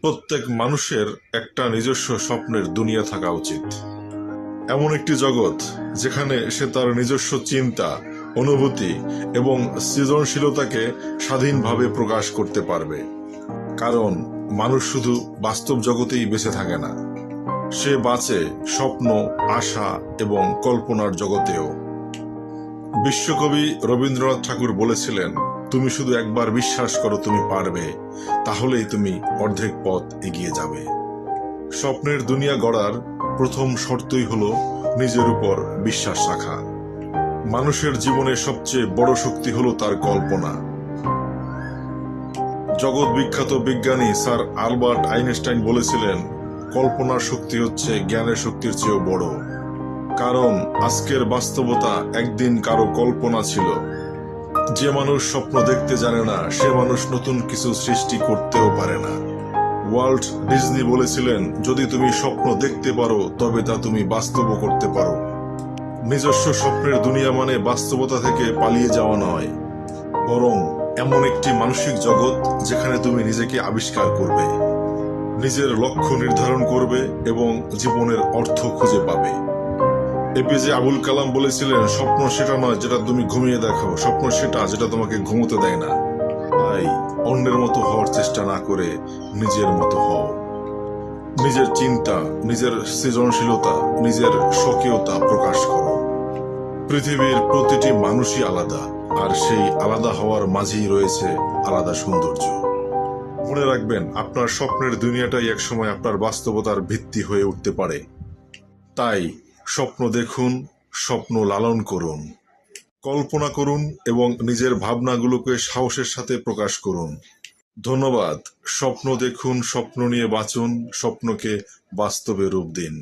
প্রত্যেক মানুষের একটা নিজস্ব স্বপ্নের দুনিয়া থাকা উচিত। এমন একটি জগৎ যেখানে সে তার নিজস্ব চিন্তা, অনুভূতি এবং সৃজনশীলতাকে স্বাধীনভাবে প্রকাশ করতে পারবে। কারণ মানুষ শুধু বাস্তব জগতেই বেঁচে থাকে না, সে বাঁচে স্বপ্ন, আশা এবং কল্পনার জগতেও। বিশ্বকবি রবীন্দ্রনাথ ঠাকুর বলেছিলেন, তুমি শুধু একবার বিশ্বাস করো তুমি পারবে, তাহলেই তুমি অর্ধেক পথ এগিয়ে যাবে। স্বপ্নের দুনিয়া গড়ার প্রথম শর্তই হলো নিজের উপর বিশ্বাস রাখা। মানুষের জীবনে সবচেয়ে বড় শক্তি হলো তার কল্পনা। জগৎ বিখ্যাত বিজ্ঞানী স্যার আলবার্ট আইনস্টাইন বলেছিলেন, কল্পনার শক্তি হচ্ছে জ্ঞানের শক্তির চেয়েও বড়। কারণ আজকের বাস্তবতা একদিন কারো কল্পনা ছিল। যে মানুষ স্বপ্ন দেখতে জানে না, সে মানুষ নতুন কিছু সৃষ্টি করতেও পারে না। ওয়াল্ট ডিজনি বলেছিলেন, যদি তুমি স্বপ্ন দেখতে পারো তবে তা তুমি বাস্তবও করতে পারো। নিজস্ব স্বপ্নের দুনিয়া মানে বাস্তবতা থেকে পালিয়ে যাওয়া নয়, বরং এমন একটি মানসিক জগৎ যেখানে তুমি নিজেকে আবিষ্কার করবে, নিজের লক্ষ্য নির্ধারণ করবে এবং জীবনের অর্থ খুঁজে পাবে। এপিজে আবুল কালাম বলেছিলেন, স্বপ্ন সেটা নয় যেটা তুমি ঘুমিয়ে দেখো, স্বপ্ন সেটা যেটা তোমাকে ঘুমোতে দেয় না। তাই অন্যের মতো হওয়ার চেষ্টা না করে নিজের মতো হও। নিজের চিন্তা, নিজের সৃজনশীলতা, নিজের স্বকীয়তা প্রকাশ করো। পৃথিবীর প্রতিটি মানুষই আলাদা, আর সেই আলাদা হওয়ার মাঝেই রয়েছে আলাদা সৌন্দর্য। মনে রাখবেন, আপনার স্বপ্নের দুনিয়াটাই একসময় আপনার বাস্তবতার ভিত্তি হয়ে উঠতে পারে। তাই স্বপ্ন দেখুন, স্বপ্ন লালন করুন, কল্পনা করুন এবং নিজের ভাবনাগুলোকে সাহসের সাথে প্রকাশ করুন। ধন্যবাদ। স্বপ্ন দেখুন, স্বপ্ন নিয়ে বাঁচুন, স্বপ্নকে বাস্তবে রূপ দিন।